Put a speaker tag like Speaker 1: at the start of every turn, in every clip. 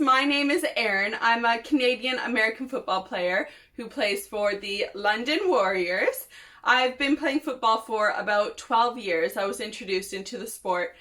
Speaker 1: my name is Erin. I'm a Canadian American football player who plays for the London Warriors. I've been playing football for about 12 years. I was introduced into the sport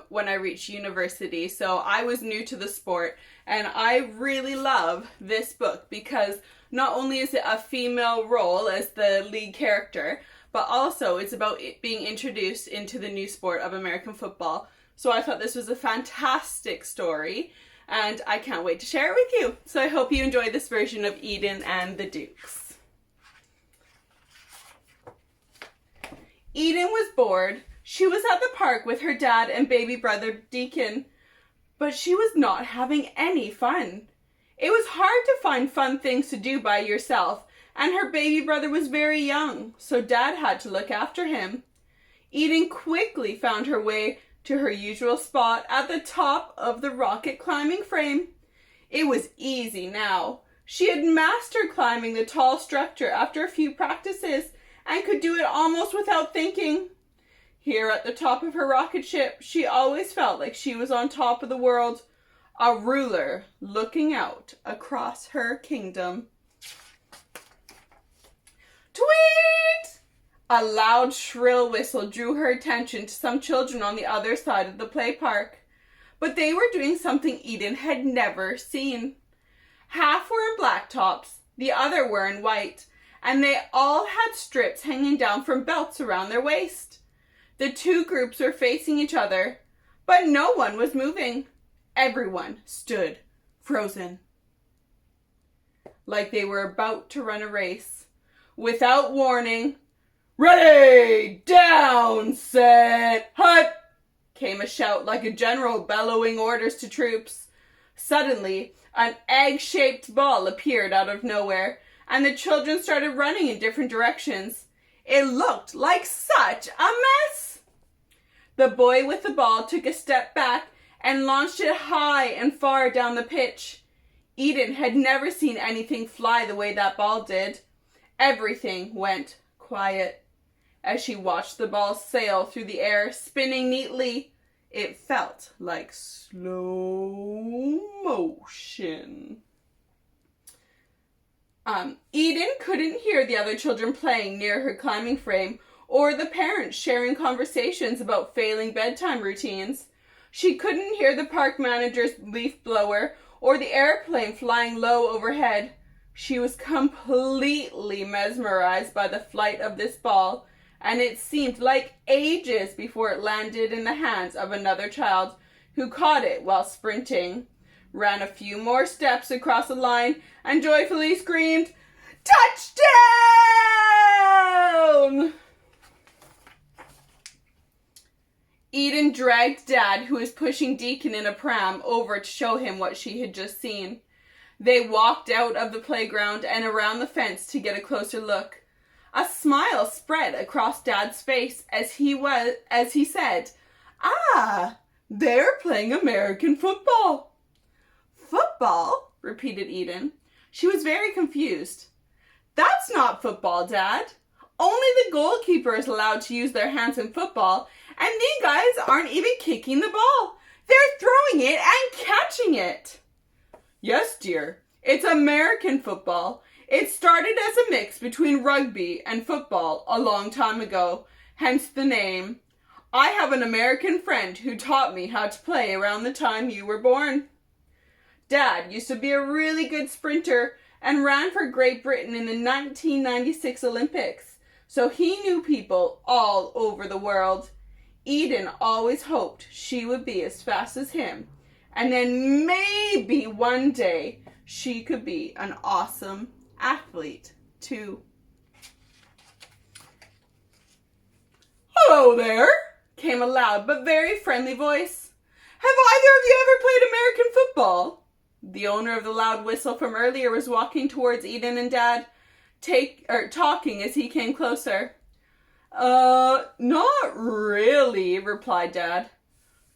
Speaker 1: when I reached university, so I was new to the sport, and I really love this book because not only is it a female role as the lead character, but also it's about it being introduced into the new sport of American football. So I thought this was a fantastic story, and I can't wait to share it with you. So I hope you enjoy this version of Eden and the Dukes. Eden was bored. She was at the park with her dad and baby brother Deacon, but she was not having any fun. It was hard to find fun things to do by yourself, and her baby brother was very young, so Dad had to look after him. Eden quickly found her way to her usual spot at the top of the rocket climbing frame. It was easy now. She had mastered climbing the tall structure after a few practices and could do it almost without thinking. Here at the top of her rocket ship, she always felt like she was on top of the world, a ruler looking out across her kingdom. Tweet! A loud, shrill whistle drew her attention to some children on the other side of the play park. But they were doing something Eden had never seen. Half were in black tops, the other were in white, and they all had strips hanging down from belts around their waist. The two groups were facing each other, but no one was moving. Everyone stood frozen, like they were about to run a race. Without warning, "Ready, down, set, hut," came a shout like a general bellowing orders to troops. Suddenly, an egg-shaped ball appeared out of nowhere, and the children started running in different directions. It looked like such a mess. The boy with the ball took a step back and launched it high and far down the pitch. Eden had never seen anything fly the way that ball did. Everything went quiet. As she watched the ball sail through the air, spinning neatly, it felt like slow motion. Eden couldn't hear the other children playing near her climbing frame or the parents sharing conversations about failing bedtime routines. She couldn't hear the park manager's leaf blower or the airplane flying low overhead. She was completely mesmerized by the flight of this ball, and it seemed like ages before it landed in the hands of another child who caught it while sprinting, ran a few more steps across the line, and joyfully screamed, "Touchdown!" Eden dragged Dad, who was pushing Deacon in a pram, over to show him what she had just seen. They walked out of the playground and around the fence to get a closer look. A smile spread across Dad's face as he said, "Ah, they're playing American football." "Football?" repeated Eden. She was very confused. "That's not football, Dad. Only the goalkeeper is allowed to use their hands in football, and these guys aren't even kicking the ball. They're throwing it and catching it." "Yes, dear. It's American football. It started as a mix between rugby and football a long time ago, hence the name. I have an American friend who taught me how to play around the time you were born. Dad used to be a really good sprinter and ran for Great Britain in the 1996 Olympics, so he knew people all over the world. Eden always hoped she would be as fast as him, and then maybe one day she could be an awesome athlete too." "Hello there," came a loud but very friendly voice. "Have either of you ever played American football?" The owner of the loud whistle from earlier was walking towards Eden and Dad, talking as he came closer. Not really," replied Dad.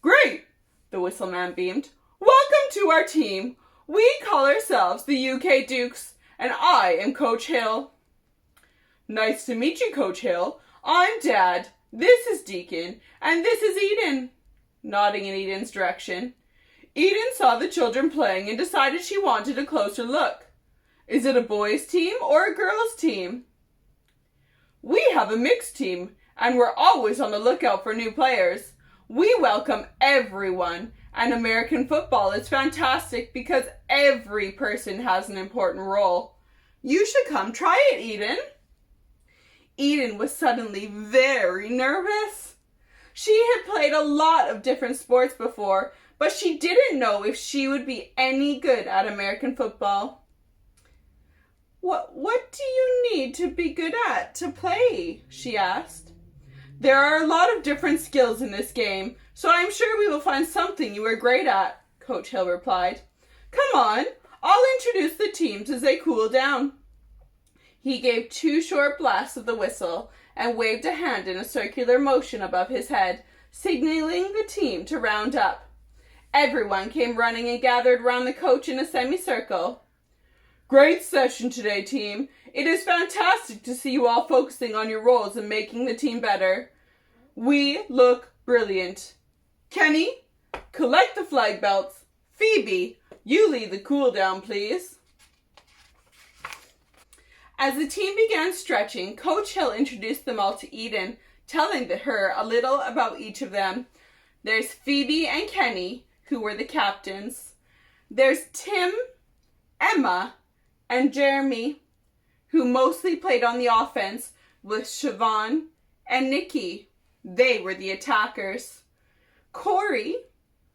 Speaker 1: "Great," the whistle man beamed. "Welcome to our team. We call ourselves the UK Dukes, and I am Coach Hill." "Nice to meet you, Coach Hill. I'm Dad. This is Deacon, and this is Eden," nodding in Eden's direction. Eden saw the children playing and decided she wanted a closer look. Is it a boys' team or a girls' team? We have a mixed team, and we're always on the lookout for new players. We welcome everyone, and American football is fantastic because every person has an important role. You should come try it, Eden. Eden was suddenly very nervous. She had played a lot of different sports before, but she didn't know if she would be any good at American football. What do you need to be good at to play? She asked. There are a lot of different skills in this game, so I'm sure we will find something you are great at, Coach Hill replied. Come on, I'll introduce the teams as they cool down. He gave 2 short blasts of the whistle and waved a hand in a circular motion above his head, signaling the team to round up. Everyone came running and gathered round the coach in a semicircle. Great session today, team. It is fantastic to see you all focusing on your roles and making the team better. We look brilliant. Kenny, collect the flag belts. Phoebe, you lead the cool down, please. As the team began stretching, Coach Hill introduced them all to Eden, telling her a little about each of them. There's Phoebe and Kenny, who were the captains. There's Tim, Emma, and Jeremy, who mostly played on the offense, with Siobhan and Nikki. They were the attackers. Corey,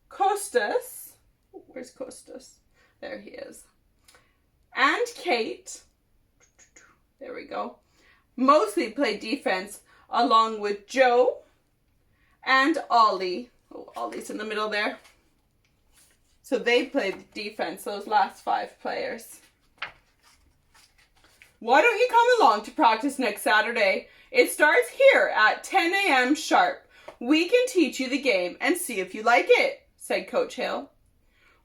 Speaker 1: Costas, where's Costas? There he is. And Kate, there we go, mostly played defense, along with Joe and Ollie. Oh, Ollie's in the middle there. So they played defense, those last 5 players. Why don't you come along to practice next Saturday? It starts here at 10 a.m. sharp. We can teach you the game and see if you like it, said Coach Hill.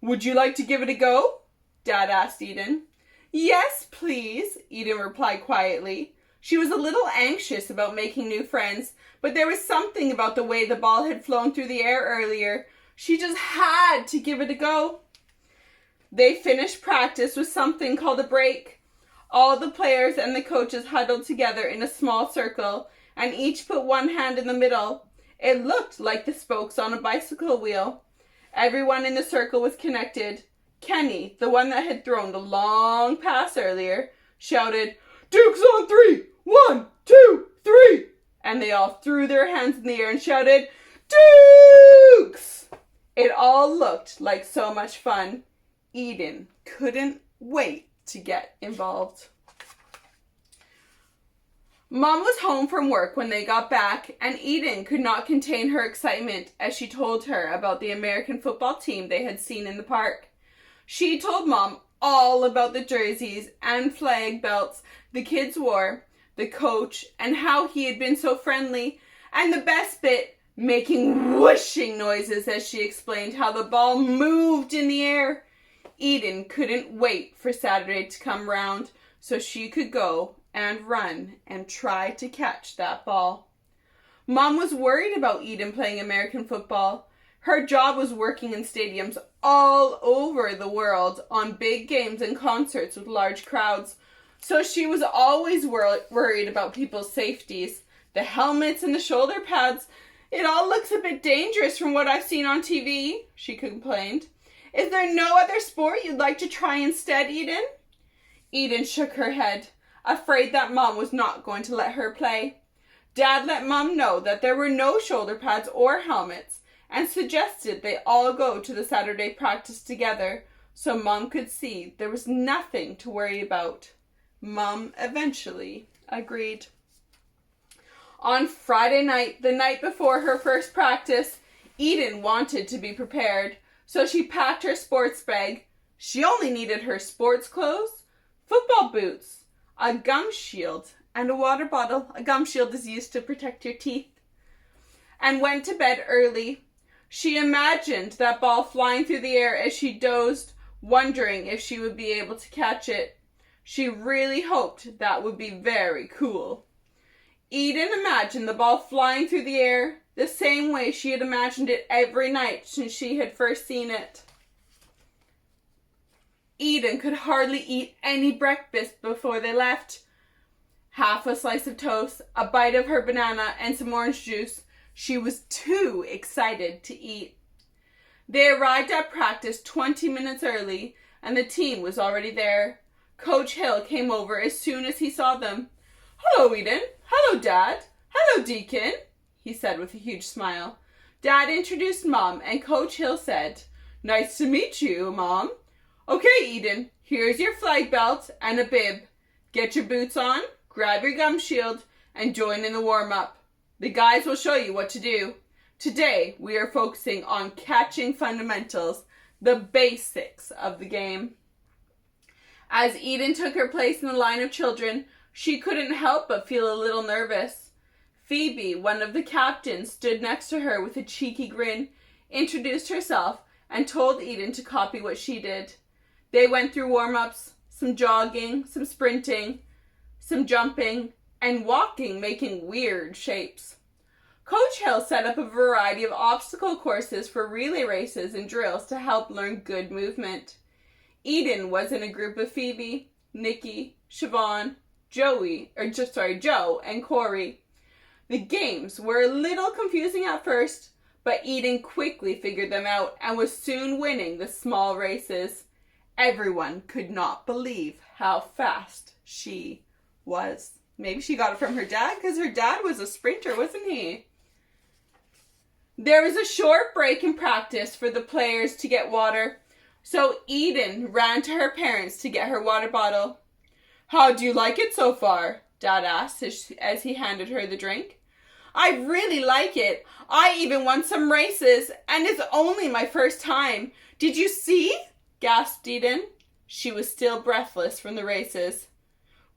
Speaker 1: Would you like to give it a go? Dad asked Eden. Yes, please, Eden replied quietly. She was a little anxious about making new friends, but there was something about the way the ball had flown through the air earlier. She just had to give it a go. They finished practice with something called a break. All the players and the coaches huddled together in a small circle, and each put one hand in the middle. It looked like the spokes on a bicycle wheel. Everyone in the circle was connected. Kenny, the one that had thrown the long pass earlier, shouted, Dukes on 3! 1, 2, 3! And they all threw their hands in the air and shouted, Dukes! It all looked like so much fun. Eden couldn't wait to get involved. Mom was home from work when they got back, and Eden could not contain her excitement as she told her about the American football team they had seen in the park. She told Mom all about the jerseys and flag belts the kids wore, the coach, and how he had been so friendly, and the best bit, making whooshing noises as she explained how the ball moved in the air. Eden couldn't wait for Saturday to come round so she could go and run and try to catch that ball. Mom was worried about Eden playing American football. Her job was working in stadiums all over the world on big games and concerts with large crowds, so she was always worried about people's safeties. The helmets and the shoulder pads, it all looks a bit dangerous from what I've seen on TV, she complained. Is there no other sport you'd like to try instead, Eden? Eden shook her head, afraid that Mom was not going to let her play. Dad let Mom know that there were no shoulder pads or helmets and suggested they all go to the Saturday practice together so Mom could see there was nothing to worry about. Mom eventually agreed. On Friday night, the night before her first practice, Eden wanted to be prepared, so she packed her sports bag. She only needed her sports clothes, football boots, a gum shield, and a water bottle. A gum shield is used to protect your teeth. And went to bed early. She imagined that ball flying through the air as she dozed, wondering if she would be able to catch it. She really hoped that would be very cool. Eden imagined the ball flying through the air the same way she had imagined it every night since she had first seen it. Eden could hardly eat any breakfast before they left. Half a slice of toast, a bite of her banana, and some orange juice. She was too excited to eat. They arrived at practice 20 minutes early, and the team was already there. Coach Hill came over as soon as he saw them. "Hello, Eden. Hello, Dad. Hello, Deacon," he said with a huge smile. Dad introduced Mom, and Coach Hill said, "Nice to meet you, Mom. Okay, Eden, here's your flag belt and a bib. Get your boots on, grab your gum shield, and join in the warm-up. The guys will show you what to do. Today, we are focusing on catching fundamentals, the basics of the game." As Eden took her place in the line of children, she couldn't help but feel a little nervous. Phoebe, one of the captains, stood next to her with a cheeky grin, introduced herself, and told Eden to copy what she did. They went through warm-ups, some jogging, some sprinting, some jumping, and walking, making weird shapes. Coach Hill set up a variety of obstacle courses for relay races and drills to help learn good movement. Eden was in a group of Phoebe, Nikki, Siobhan, Joe, and Corey. The games were a little confusing at first, but Eden quickly figured them out and was soon winning the small races. Everyone could not believe how fast she was. Maybe she got it from her dad, because her dad was a sprinter, wasn't he? There was a short break in practice for the players to get water, so Eden ran to her parents to get her water bottle. "How do you like it so far?" Dad asked as he handed her the drink. "I really like it. I even won some races, and it's only my first time. Did you see?" gasped Eden. She was still breathless from the races.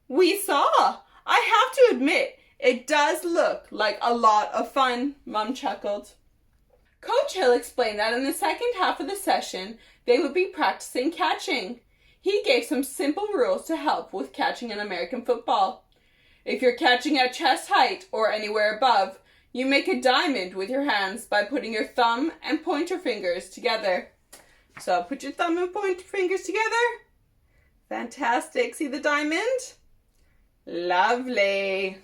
Speaker 1: "We saw. I have to admit, it does look like a lot of fun," Mom chuckled. Coach Hill explained that in the second half of the session, they would be practicing catching. He gave some simple rules to help with catching in American football. If you're catching at chest height or anywhere above, you make a diamond with your hands by putting your thumb and pointer fingers together. So put your thumb and pointer fingers together. Fantastic. See the diamond? Lovely.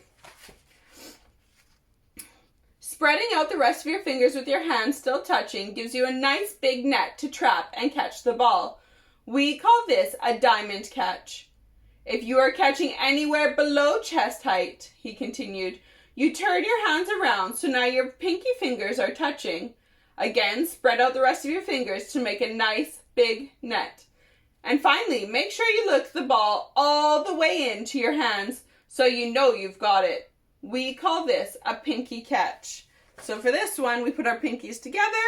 Speaker 1: Spreading out the rest of your fingers with your hands still touching gives you a nice big net to trap and catch the ball. We call this a diamond catch. If you are catching anywhere below chest height, he continued, you turn your hands around so now your pinky fingers are touching. Again, spread out the rest of your fingers to make a nice big net. And finally, make sure you look the ball all the way into your hands so you know you've got it. We call this a pinky catch. So for this one, we put our pinkies together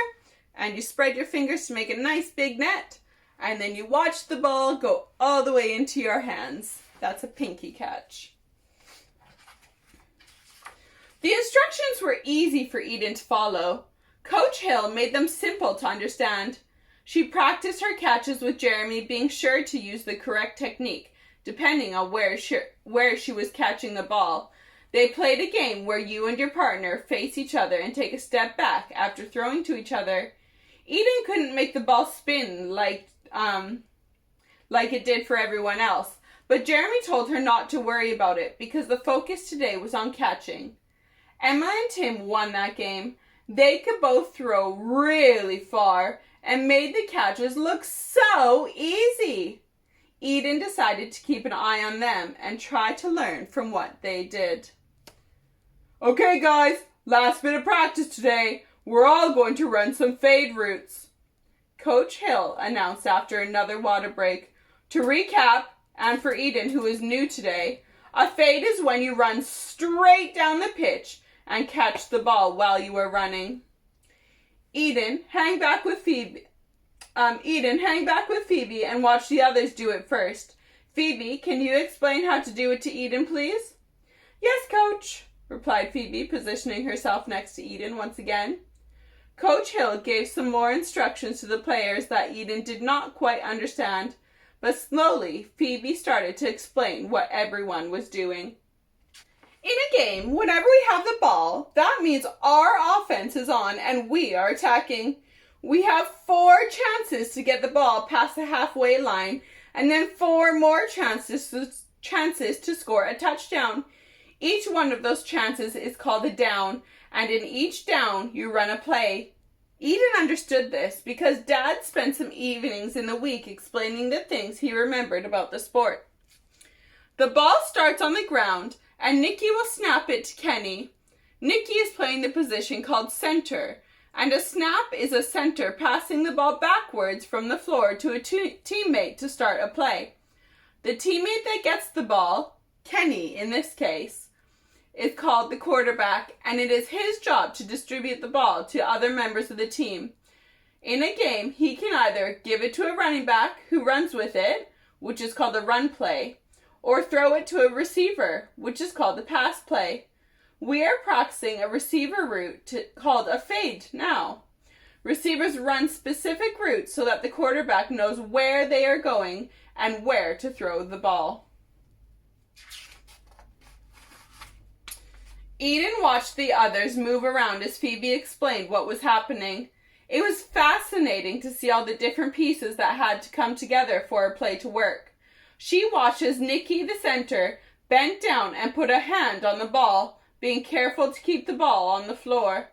Speaker 1: and you spread your fingers to make a nice big net. And then you watch the ball go all the way into your hands. That's a pinky catch. The instructions were easy for Eden to follow. Coach Hill made them simple to understand. She practiced her catches with Jeremy, being sure to use the correct technique, depending on where she was catching the ball. They played a game where you and your partner face each other and take a step back after throwing to each other. Eden couldn't make the ball spin like it did for everyone else, but Jeremy told her not to worry about it because the focus today was on catching. Emma and Tim won that game. They could both throw really far and made the catches look so easy. Eden decided to keep an eye on them and try to learn from what they did. Okay guys, last bit of practice today. We're all going to run some fade routes, Coach Hill announced after another water break. To recap, and for Eden, who is new today, a fade is when you run straight down the pitch and catch the ball while you are running. Eden, hang back with Phoebe and watch the others do it first. Phoebe, can you explain how to do it to Eden, please? Yes, Coach, replied Phoebe, positioning herself next to Eden once again. Coach Hill gave some more instructions to the players that Eden did not quite understand, but slowly Phoebe started to explain what everyone was doing. In a game, whenever we have the ball, that means our offense is on and we are attacking. We have 4 chances to get the ball past the halfway line, and then 4 more chances to score a touchdown. Each one of those chances is called a down, and in each down you run a play. Eden understood this because Dad spent some evenings in the week explaining the things he remembered about the sport. The ball starts on the ground, and Nikki will snap it to Kenny. Nikki is playing the position called center, and a snap is a center passing the ball backwards from the floor to a teammate to start a play. The teammate that gets the ball, Kenny in this case, is called the quarterback, and it is his job to distribute the ball to other members of the team. In a game, he can either give it to a running back who runs with it, which is called a run play, or throw it to a receiver, which is called a pass play. We are practicing a receiver route called a fade now. Receivers run specific routes so that the quarterback knows where they are going and where to throw the ball. Eden watched the others move around as Phoebe explained what was happening. It was fascinating to see all the different pieces that had to come together for a play to work. She watches Nikki, the center, bent down and put a hand on the ball, being careful to keep the ball on the floor.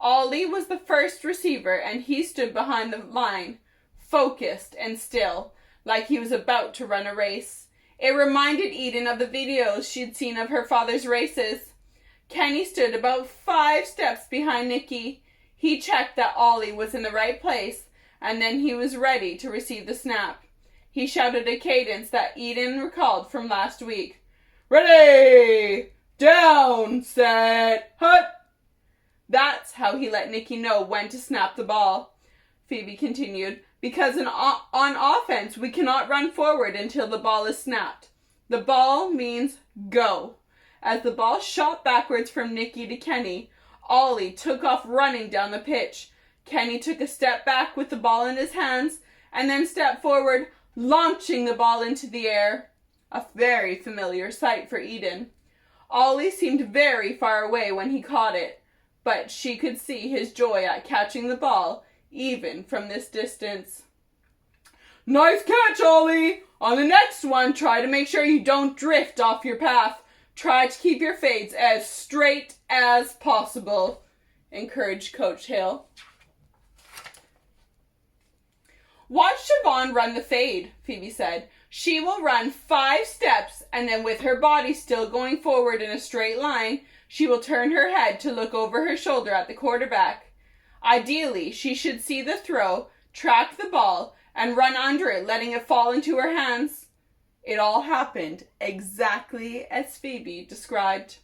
Speaker 1: Ollie was the first receiver, and he stood behind the line, focused and still, like he was about to run a race. It reminded Eden of the videos she'd seen of her father's races. Kenny stood about 5 steps behind Nikki. He checked that Ollie was in the right place, and then he was ready to receive the snap. He shouted a cadence that Eden recalled from last week. Ready! Down, set, hut! That's how he let Nikki know when to snap the ball. Phoebe continued, because on offense we cannot run forward until the ball is snapped. The ball means go. As the ball shot backwards from Nikki to Kenny, Ollie took off running down the pitch. Kenny took a step back with the ball in his hands and then stepped forward, launching the ball into the air. A very familiar sight for Eden. Ollie seemed very far away when he caught it, but she could see his joy at catching the ball, even from this distance. Nice catch, Ollie! On the next one, try to make sure you don't drift off your path. Try to keep your fades as straight as possible, encouraged Coach Hill. Watch Siobhan run the fade, Phoebe said. She will run 5 steps, and then with her body still going forward in a straight line, she will turn her head to look over her shoulder at the quarterback. Ideally, she should see the throw, track the ball, and run under it, letting it fall into her hands. It all happened exactly as Phoebe described.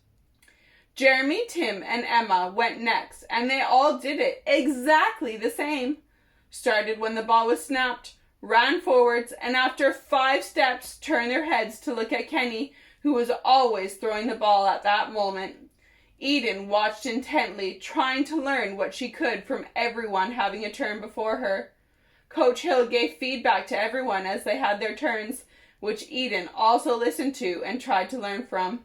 Speaker 1: Jeremy, Tim, and Emma went next, and they all did it exactly the same. Started when the ball was snapped, ran forwards, and after 5 steps, turned their heads to look at Kenny, who was always throwing the ball at that moment. Eden watched intently, trying to learn what she could from everyone having a turn before her. Coach Hill gave feedback to everyone as they had their turns, which Eden also listened to and tried to learn from.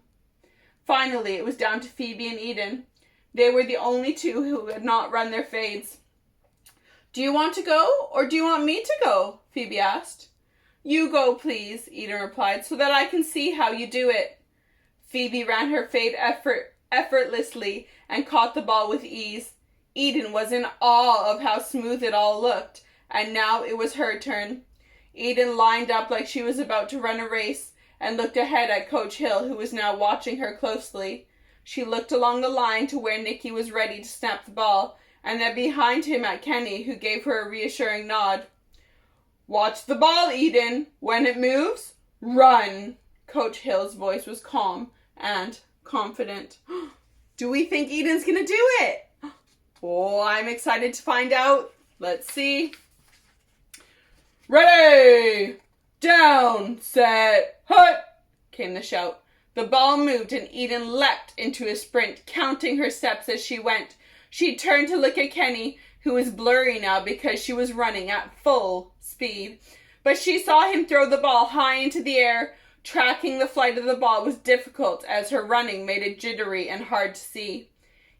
Speaker 1: Finally, it was down to Phoebe and Eden. They were the only two who had not run their fades. Do you want to go, or do you want me to go? Phoebe asked. You go, please, Eden replied, so that I can see how you do it. Phoebe ran her fade effortlessly and caught the ball with ease. Eden was in awe of how smooth it all looked, and now it was her turn. Eden lined up like she was about to run a race and looked ahead at Coach Hill, who was now watching her closely. She looked along the line to where Nikki was ready to snap the ball, and then behind him at Kenny, who gave her a reassuring nod. Watch the ball, Eden. When it moves, run. Coach Hill's voice was calm and confident. Do we think Eden's gonna do it? Oh, I'm excited to find out. Let's see. Ready! Down, set, hut! Came the shout. The ball moved and Eden leapt into a sprint, counting her steps as she went. She turned to look at Kenny, who was blurry now because she was running at full speed. But she saw him throw the ball high into the air. Tracking the flight of the ball was difficult as her running made it jittery and hard to see.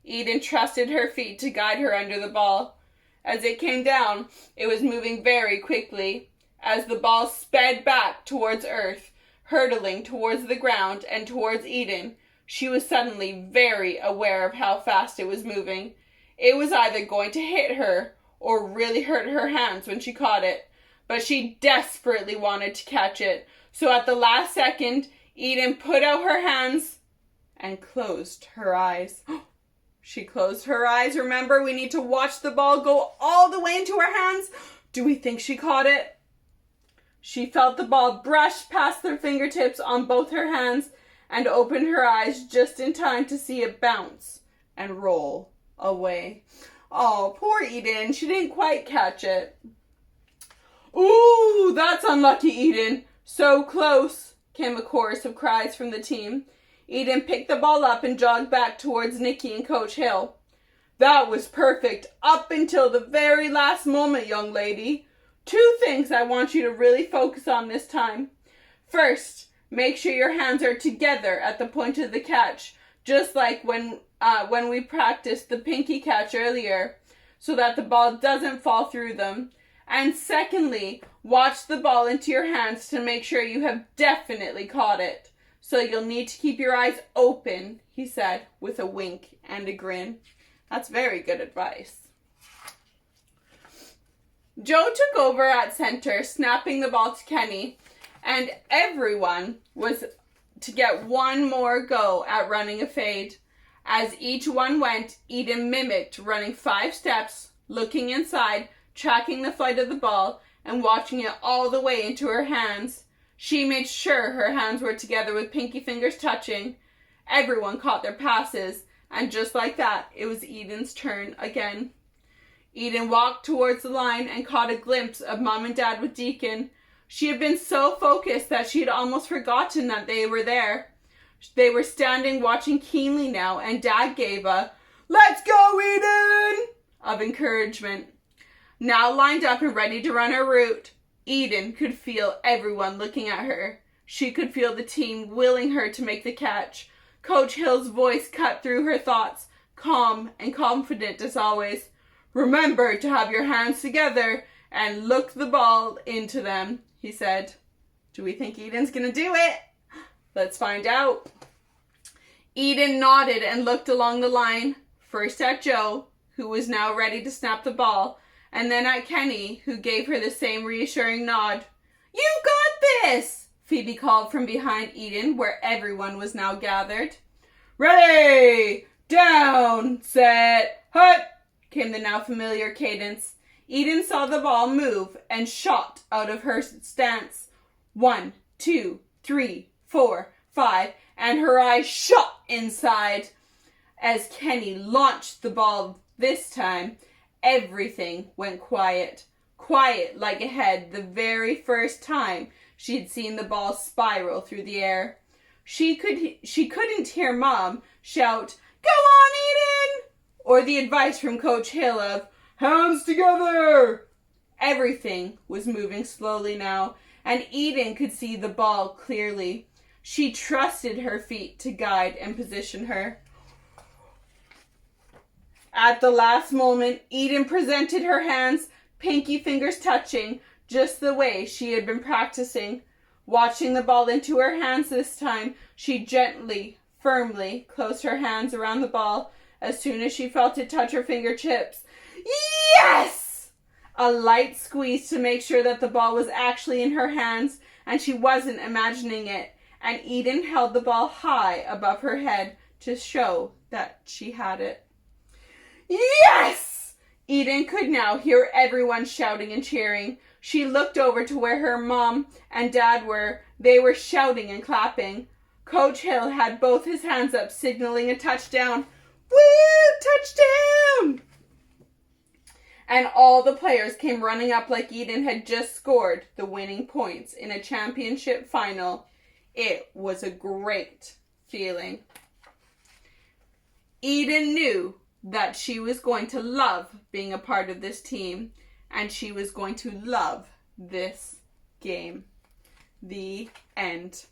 Speaker 1: Eden trusted her feet to guide her under the ball. As it came down, it was moving very quickly. as the ball sped back towards Earth, hurtling towards the ground and towards Eden. She was suddenly very aware of how fast it was moving. It was either going to hit her or really hurt her hands when she caught it, but she desperately wanted to catch it. So at the last second, Eden put out her hands and closed her eyes. She closed her eyes. Remember, we need to watch the ball go all the way into her hands. Do we think she caught it? She felt the ball brush past her fingertips on both her hands and opened her eyes just in time to see it bounce and roll away. Oh, poor Eden. She didn't quite catch it. Ooh, that's unlucky, Eden. So close, came a chorus of cries from the team. Eden picked the ball up and jogged back towards Nikki and Coach Hill. That was perfect up until the very last moment, young lady. 2 things I want you to really focus on this time. First, make sure your hands are together at the point of the catch, just like when we practiced the pinky catch earlier, so that the ball doesn't fall through them. And secondly, watch the ball into your hands to make sure you have definitely caught it. So you'll need to keep your eyes open, he said, with a wink and a grin. That's very good advice. Joe took over at center, snapping the ball to Kenny, and everyone was to get one more go at running a fade. As each one went, Eden mimicked running 5 steps, looking inside, tracking the flight of the ball, and watching it all the way into her hands. She made sure her hands were together with pinky fingers touching. Everyone caught their passes, and just like that, it was Eden's turn again. Eden walked towards the line and caught a glimpse of Mom and Dad with Deacon. She had been so focused that she had almost forgotten that they were there. They were standing watching keenly now, and Dad gave a, "Let's go, Eden!" of encouragement. Now lined up and ready to run her route, Eden could feel everyone looking at her. She could feel the team willing her to make the catch. Coach Hill's voice cut through her thoughts, calm and confident as always. "Remember to have your hands together and look the ball into them," he said. Do we think Eden's gonna do it? Let's find out. Eden nodded and looked along the line, first at Joe, who was now ready to snap the ball, and then at Kenny, who gave her the same reassuring nod. "You've got this!" Phoebe called from behind Eden, where everyone was now gathered. "Ready! Down! Set! Hut!" came the now familiar cadence. Eden saw the ball move and shot out of her stance. 1, 2, 3, 4, 5, and her eyes shot inside. As Kenny launched the ball this time, everything went quiet. Quiet like it had the very first time she had seen the ball spiral through the air. She couldn't hear Mom shout, "Go on, Eden!" or the advice from Coach Hill of, "Hands together!" Everything was moving slowly now, and Eden could see the ball clearly. She trusted her feet to guide and position her. At the last moment, Eden presented her hands, pinky fingers touching, just the way she had been practicing. Watching the ball into her hands this time, she gently, firmly closed her hands around the ball as soon as she felt it touch her fingertips. Yes! A light squeeze to make sure that the ball was actually in her hands and she wasn't imagining it, and Eden held the ball high above her head to show that she had it. Yes! Eden could now hear everyone shouting and cheering. She looked over to where her mom and dad were. They were shouting and clapping. Coach Hill had both his hands up, signaling a touchdown. Woo! Touchdown! And all the players came running up like Eden had just scored the winning points in a championship final. It was a great feeling. Eden knew that she was going to love being a part of this team, and she was going to love this game. The end.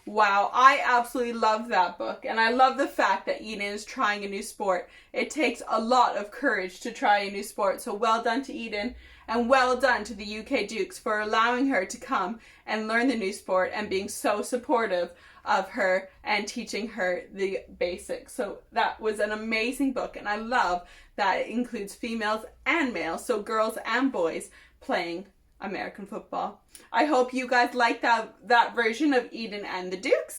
Speaker 1: Wow, I absolutely love that book, and I love the fact that Eden is trying a new sport. It takes a lot of courage to try a new sport, so well done to Eden, and well done to the UK Dukes for allowing her to come and learn the new sport and being so supportive of her and teaching her the basics. So that was an amazing book, and I love that it includes females and males, so girls and boys playing American football. I hope you guys like that version of Eden and the Dukes.